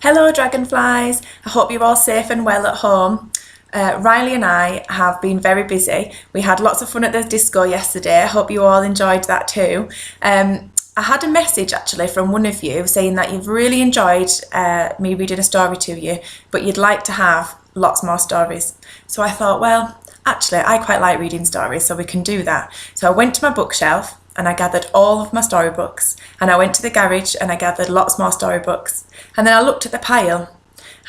Hello dragonflies, I hope you're all safe and well at home. Riley and I have been very busy. We had lots of fun at the disco yesterday. I hope you all enjoyed that too. I had a message actually from one of you saying that you've really enjoyed me reading a story to you, but you'd like to have lots more stories. So I thought, well, actually I quite like reading stories, so we can do that. So I went to my bookshelf and I gathered all of my storybooks, and I went to the garage and I gathered lots more storybooks, and then I looked at the pile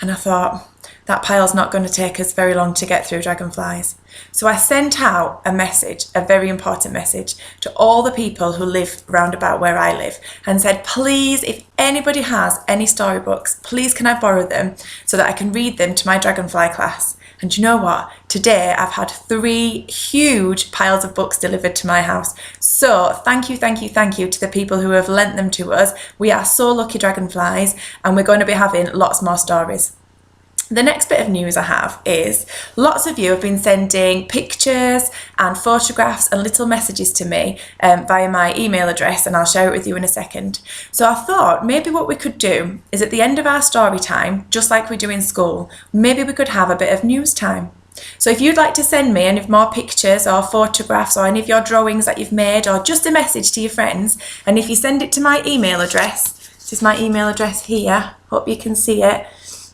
and I thought, that pile's not going to take us very long to get through, dragonflies. So I sent out a message, a very important message, to all the people who live round about where I live, and said, please, if anybody has any storybooks, please can I borrow them so that I can read them to my dragonfly class. And you know what? Today I've had 3 huge piles of books delivered to my house. So thank you to the people who have lent them to us. We are so lucky, dragonflies, and we're going to be having lots more stories. The next bit of news I have is lots of you have been sending pictures and photographs and little messages to me via my email address, and I'll share it with you in a second. So I thought maybe what we could do is at the end of our story time, just like we do in school, maybe we could have a bit of news time. So if you'd like to send me any more pictures or photographs or any of your drawings that you've made, or just a message to your friends, and if you send it to my email address, this is my email address here, hope you can see it,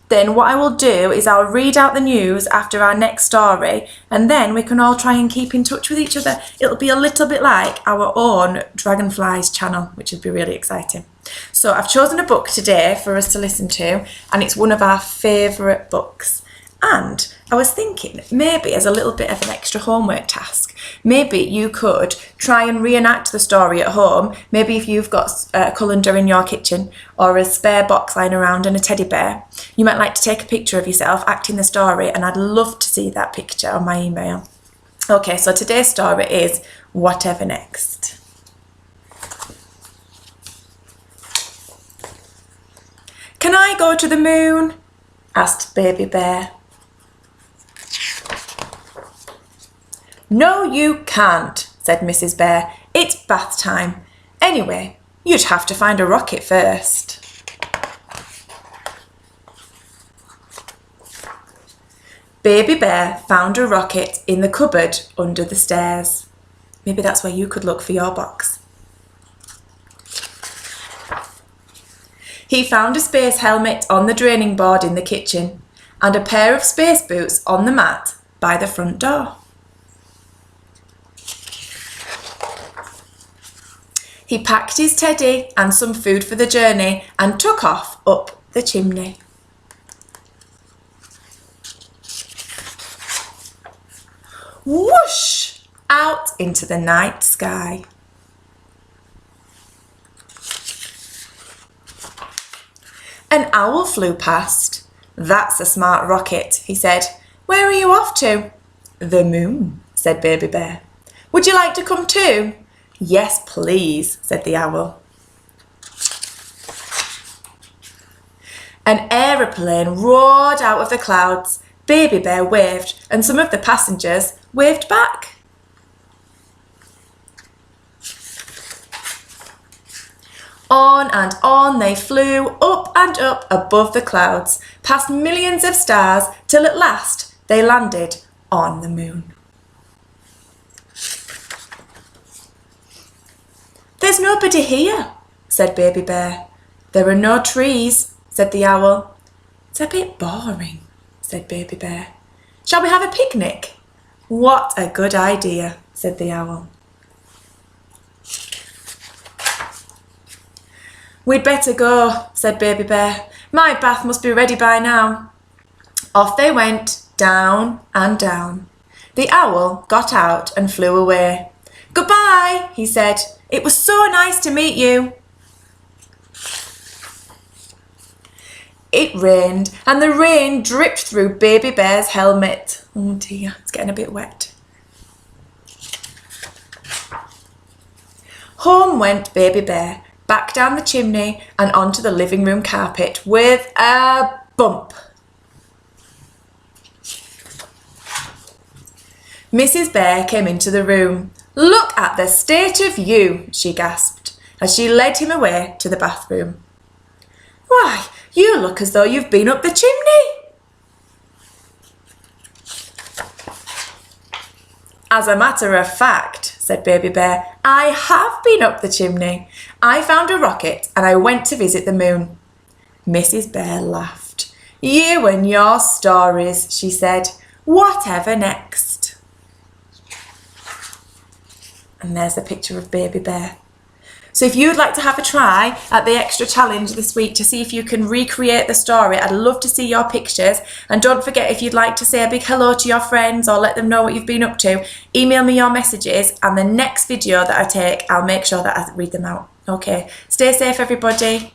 then what I will do is I'll read out the news after our next story, and then we can all try and keep in touch with each other. It'll be a little bit like our own Dragonflies channel, which would be really exciting. So I've chosen a book today for us to listen to, and it's one of our favourite books. And I was thinking, maybe as a little bit of an extra homework task, maybe you could try and reenact the story at home. Maybe if you've got a colander in your kitchen or a spare box lying around and a teddy bear, you might like to take a picture of yourself acting the story, and I'd love to see that picture on my email. Okay, so today's story is Whatever Next. Can I go to the moon? Asked Baby Bear. No, you can't, said Mrs. Bear. It's bath time. Anyway, you'd have to find a rocket first. Baby Bear found a rocket in the cupboard under the stairs. Maybe that's where you could look for your box. He found a space helmet on the draining board in the kitchen and a pair of space boots on the mat by the front door. He packed his teddy and some food for the journey and took off up the chimney. Whoosh! Out into the night sky. An owl flew past. That's a smart rocket, he said. Where are you off to? The moon, said Baby Bear. Would you like to come too? Yes, please, said the owl. An aeroplane roared out of the clouds. Baby Bear waved, and some of the passengers waved back. On and on they flew, up and up above the clouds, past millions of stars, till at last they landed on the moon. There's nobody here, said Baby Bear. There are no trees, said the owl. It's a bit boring, said Baby Bear. Shall we have a picnic? What a good idea, said the owl. We'd better go, said Baby Bear. My bath must be ready by now. Off they went, down and down. The owl got out and flew away. Goodbye, he said. It was so nice to meet you. It rained, and the rain dripped through Baby Bear's helmet. Oh dear, it's getting a bit wet. Home went Baby Bear, back down the chimney and onto the living room carpet with a bump. Mrs. Bear came into the room. Look at the state of you, she gasped, as she led him away to the bathroom. Why, you You look as though you've been up the chimney. As a matter of fact, said Baby Bear, I have been up the chimney. I found a rocket and I went to visit the moon. Mrs. Bear laughed. You and your stories, she said. Whatever next? And there's a picture of Baby Bear. So if you'd like to have a try at the extra challenge this week to see if you can recreate the story, I'd love to see your pictures. And don't forget, if you'd like to say a big hello to your friends or let them know what you've been up to, email me your messages, and the next video that I take, I'll make sure that I read them out. Okay, stay safe everybody.